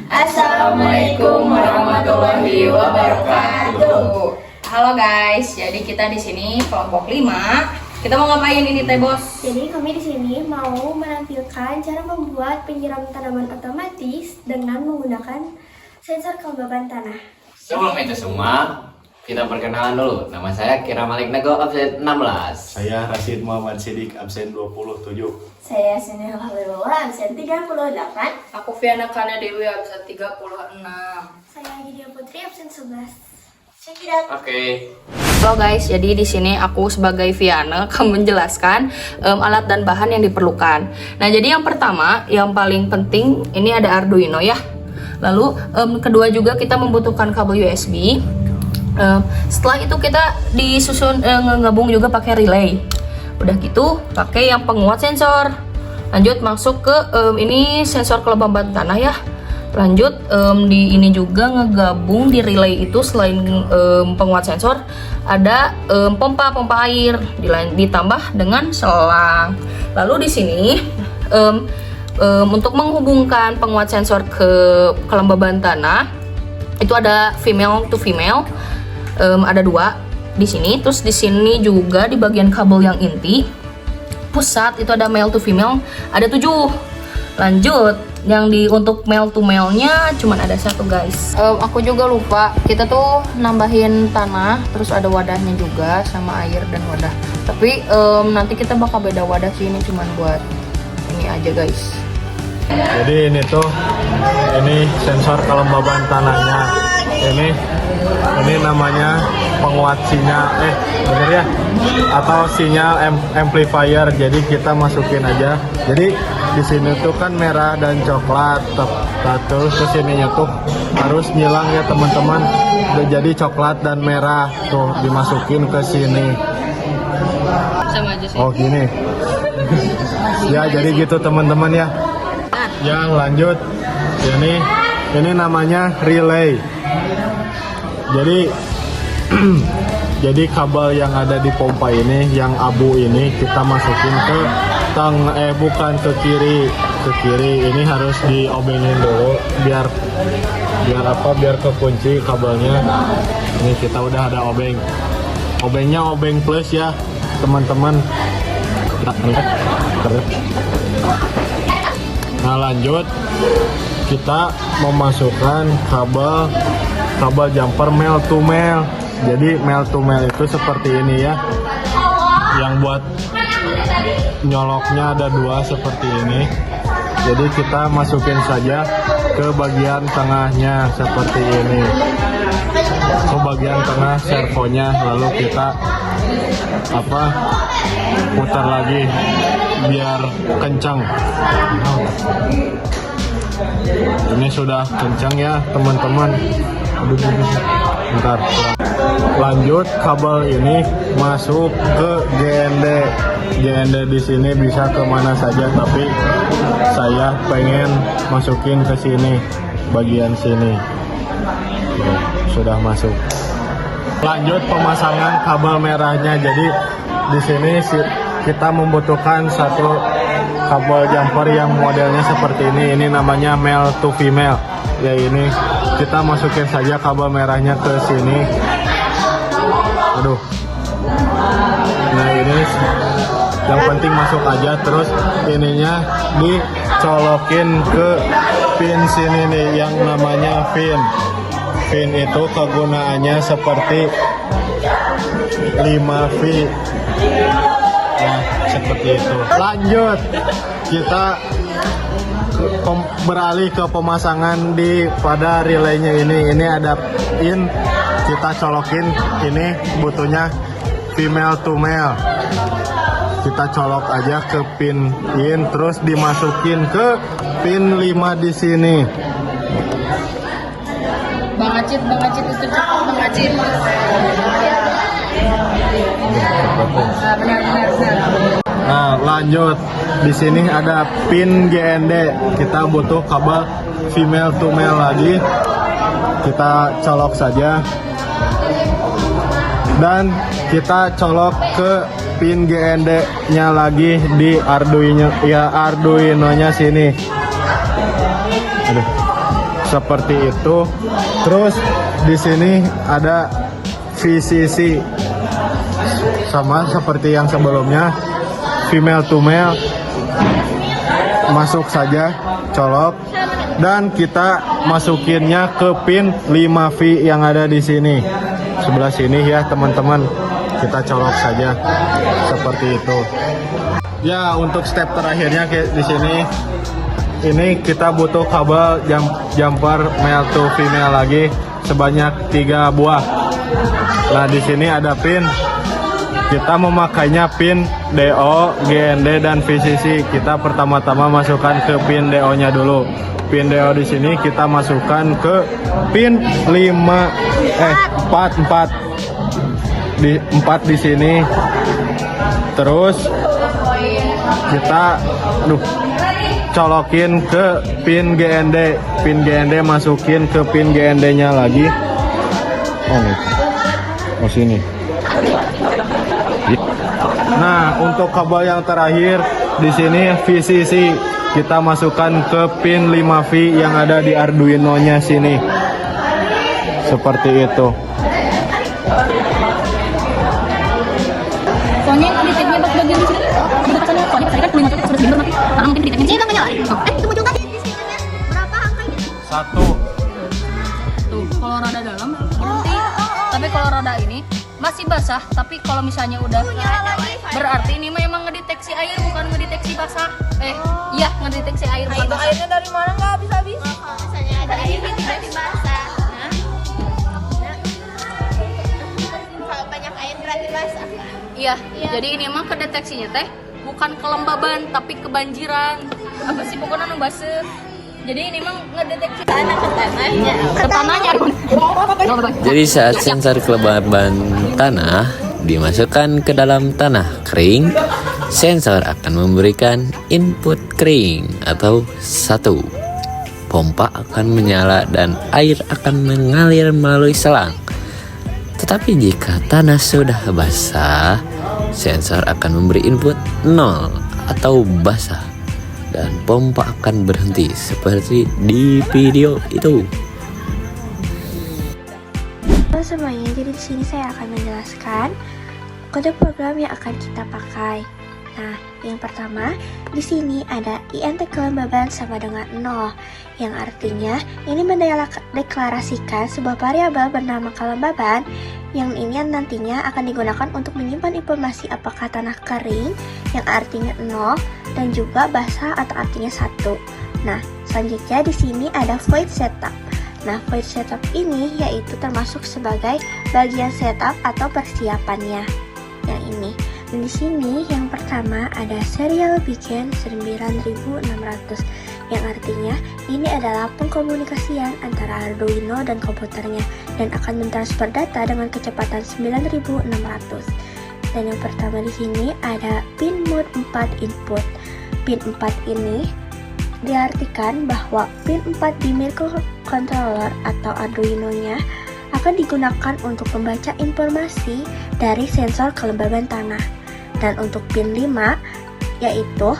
Assalamualaikum warahmatullahi wabarakatuh. Halo guys, jadi kita di sini kelompok 5. Kita mau ngapain ini Teh Bos? Jadi kami di sini mau menampilkan cara membuat penyiram tanaman otomatis dengan menggunakan sensor kelembaban tanah. Sebelum itu semua, kita perkenalan dulu. Nama saya Kira Malik Nego, absen 16. Saya Rashid Muhammad Sidik, absen 27. Saya Sini Alhamdulillah, absen 38. Aku Viana Kana Dewi absen 36. Saya Gidia Putri, absen 11. Oke. Halo guys, jadi di sini aku sebagai Viana akan menjelaskan alat dan bahan yang diperlukan. Nah, jadi yang pertama, yang paling penting ini ada Arduino ya. Lalu kedua juga kita membutuhkan kabel USB. Setelah itu kita disusun ngegabung juga pakai relay. Udah gitu pakai yang penguat sensor. Lanjut masuk ke ini sensor kelembaban tanah ya. Lanjut di ini juga ngegabung di relay itu selain penguat sensor ada pompa air ditambah dengan selang. Lalu di sini untuk menghubungkan penguat sensor ke kelembaban tanah itu ada female to female. Ada 2 di sini, terus di sini juga di bagian kabel yang inti pusat itu ada male to female, ada 7. Lanjut yang untuk male to male nya cuman ada 1 guys. Aku juga lupa, kita tuh nambahin tanah, terus ada wadahnya juga sama air dan wadah. Tapi nanti kita bakal beda wadah sih, ini cuman buat ini aja guys. Jadi ini sensor kelembaban tanahnya. Ini namanya penguat sinyal, bener ya? Atau sinyal amplifier. Jadi kita masukin aja. Jadi di sini tuh kan merah dan coklat, terus kesininya tuh harus nyilang ya teman-teman. Jadi coklat dan merah tuh dimasukin ke sini. Sama aja sih. Oh gini. Ya jadi gitu teman-teman ya. Yang lanjut ini namanya relay. Jadi kabel yang ada di pompa ini, yang abu ini kita masukin ke bukan ke kiri. Ini harus diobengin dulu biar kekunci kabelnya. Ini kita udah ada obeng. Obengnya obeng plus ya teman-teman. Nah lanjut kita memasukkan kabel jumper male to male. Jadi male to male itu seperti ini ya. Yang buat nyoloknya ada 2 seperti ini. Jadi kita masukin saja ke bagian tengahnya seperti ini. Ke bagian tengah servonya, lalu kita putar lagi biar kencang. Ini sudah kencang ya teman-teman. Bentar. Lanjut kabel ini masuk ke GND. GND di sini bisa kemana saja, tapi saya pengen masukin ke sini, bagian sini. Sudah masuk. Lanjut pemasangan kabel merahnya. Jadi di sini kita membutuhkan 1 kabel jumper yang modelnya seperti ini. Ini namanya male to female. Ya ini kita masukin saja kabel merahnya ke sini. Aduh. Nah ini yang penting masuk aja, terus ininya dicolokin ke pin sini nih yang namanya pin. Pin itu kegunaannya seperti 5V. Nah, seperti itu. Lanjut, kita beralih ke pemasangan pada relaynya ini. Ini ada pin, kita colokin. Ini butuhnya female to male. Kita colok aja ke pin in, terus dimasukin ke pin 5 di sini. Bang Acit itu cukup Bang Acit. Benar. Nah, lanjut. Di sini ada pin GND. Kita butuh kabel female to male lagi. Kita colok saja. Dan kita colok ke pin GND-nya lagi di Arduino-nya sini. Aduh. seperti itu. Terus di sini ada VCC sama seperti yang sebelumnya, female to male. Masuk saja, colok, dan kita masukinnya ke pin 5V yang ada di sini. Sebelah sini ya teman-teman. Kita colok saja seperti itu. Ya, untuk step terakhirnya di sini ini kita butuh kabel jumper male to female lagi sebanyak 3 buah. Nah, di sini ada pin. Kita memakainya pin DO, GND dan VCC. Kita pertama-tama masukkan ke pin DO-nya dulu. Pin DO di sini kita masukkan ke pin 4 di sini. Terus kita colokin ke pin GND. Pin GND masukin ke pin GND-nya lagi. Oh, nih. Oh, sini. Nah, untuk kabel yang terakhir di sini VCC kita masukkan ke pin 5V yang ada di Arduino-nya sini. Seperti itu. Soalnya titiknya bagian di sini. Soalnya tadi kan kuliah sudah sini nanti. Karena mungkin titiknya sini enggak nyala. Tunggu juga di sini berapa angkanya? 1. Tuh, kalau rada dalam berhenti. Tapi kalau rada ini masih basah, tapi kalau misalnya udah berarti ini memang ngedeteksi air bukan ngedeteksi basah. Iya, ngedeteksi air bukan basah. Airnya dari mana nggak habis-habis? Misalnya ada air tiba-tiba basah. Kalau banyak air berarti basah. Iya, jadi ini emang kedeteksinya teh bukan kelembaban tapi kebanjiran. Apa sih pokoknya nu baseuh. Jadi ini emang ngedeteksi tanah ke tanahnya. Ke tanahnya. Jadi saat sensor kelembaban tanah dimasukkan ke dalam tanah kering, sensor akan memberikan input kering atau 1. Pompa akan menyala dan air akan mengalir melalui selang. Tetapi jika tanah sudah basah, sensor akan memberi input 0 atau basah dan pompa akan berhenti seperti di video itu. Halo semuanya, jadi di sini saya akan menjelaskan kode program yang akan kita pakai. Nah, yang pertama di sini ada int kelembaban sama dengan 0, yang artinya ini mendeklarasikan sebuah variabel bernama kelembaban yang ini nantinya akan digunakan untuk menyimpan informasi apakah tanah kering yang artinya 0 dan juga basah atau artinya 1. Nah, selanjutnya di sini ada void setup. Nah, void setup ini yaitu termasuk sebagai bagian setup atau persiapannya. Yang ini. Dan di sini yang pertama ada serial begin 9600 yang artinya ini adalah pengkomunikasian antara Arduino dan komputernya dan akan mentransfer data dengan kecepatan 9600. Dan yang pertama di sini ada pin mode 4 input. Pin 4 ini diartikan bahwa pin 4 di microcontroller atau Arduino-nya akan digunakan untuk membaca informasi dari sensor kelembaban tanah. Dan untuk pin 5 yaitu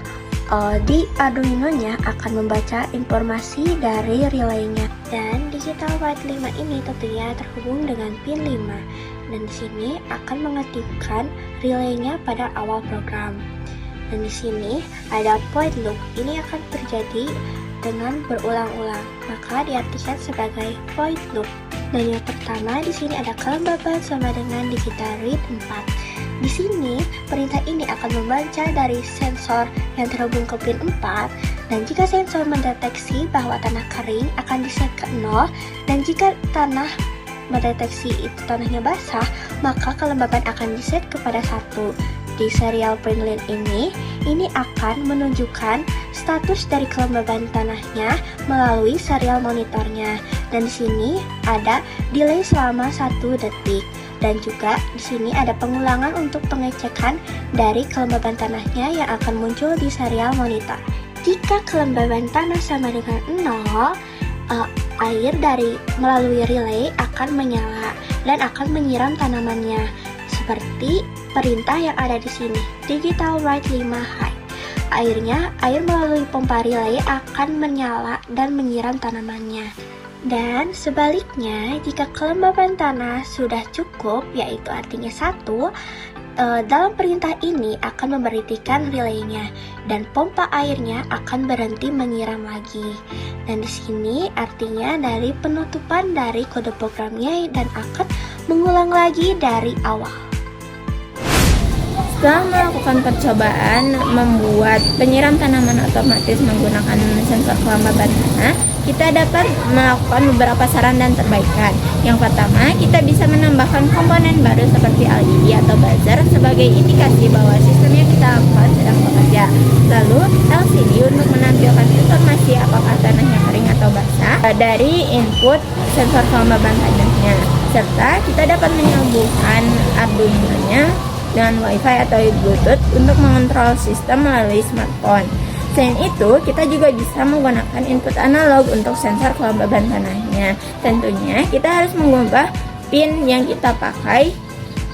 di Arduino-nya akan membaca informasi dari relay-nya. Dan digital white 5 ini tentunya terhubung dengan pin 5 dan di sini akan mengaktifkan relay-nya pada awal program. Dan di sini ada void loop. Ini akan terjadi dengan berulang-ulang, maka diartikan sebagai void loop. Dan yang pertama di sini ada kelembaban sama dengan digital read 4. Di sini perintah ini akan membaca dari sensor yang terhubung ke pin 4 dan jika sensor mendeteksi bahwa tanah kering akan diset ke 0 dan jika tanah mendeteksi itu tanahnya basah maka kelembaban akan diset kepada 1. Di serial print line ini akan menunjukkan status dari kelembaban tanahnya melalui serial monitornya dan di sini ada delay selama 1 detik. Dan juga di sini ada pengulangan untuk pengecekan dari kelembaban tanahnya yang akan muncul di serial monitor. Jika kelembaban tanah sama dengan 0, air dari melalui relay akan menyala dan akan menyiram tanamannya. Seperti perintah yang ada di sini, digital write 5 high. Air melalui pompa relay akan menyala dan menyiram tanamannya. Dan sebaliknya, jika kelembaban tanah sudah cukup, yaitu artinya 1, dalam perintah ini akan memberhentikan relaynya dan pompa airnya akan berhenti menyiram lagi. Dan di sini artinya dari penutupan dari kode programnya dan akan mengulang lagi dari awal. Setelah melakukan percobaan membuat penyiram tanaman otomatis menggunakan sensor kelembaban tanah, kita dapat melakukan beberapa saran dan perbaikan. Yang pertama, kita bisa menambahkan komponen baru seperti LED atau buzzer sebagai indikasi bahwa sistem yang kita lakukan sedang bekerja. Lalu, LCD untuk menampilkan informasi apakah tanahnya kering atau basah dari input sensor kelembaban tanahnya. Serta kita dapat menyambungkan Arduino-nya dengan Wi-Fi atau Bluetooth untuk mengontrol sistem melalui smartphone. Selain itu, kita juga bisa menggunakan input analog untuk sensor kelembaban tanahnya. Tentunya, kita harus mengubah pin yang kita pakai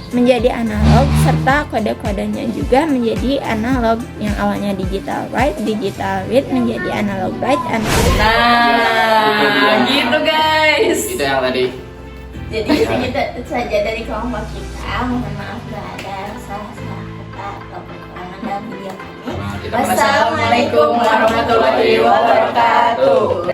menjadi analog, serta kode-kodenya juga menjadi analog, yang awalnya digital write, digital read menjadi analog write, analog. Nah, gitu guys. Itu yang tadi. Jadi itu saja dari kelompok kita. Mohon maaf bila ada salah-salah kata atau kekurangan dalam video kami. Wassalamualaikum warahmatullahi wabarakatuh.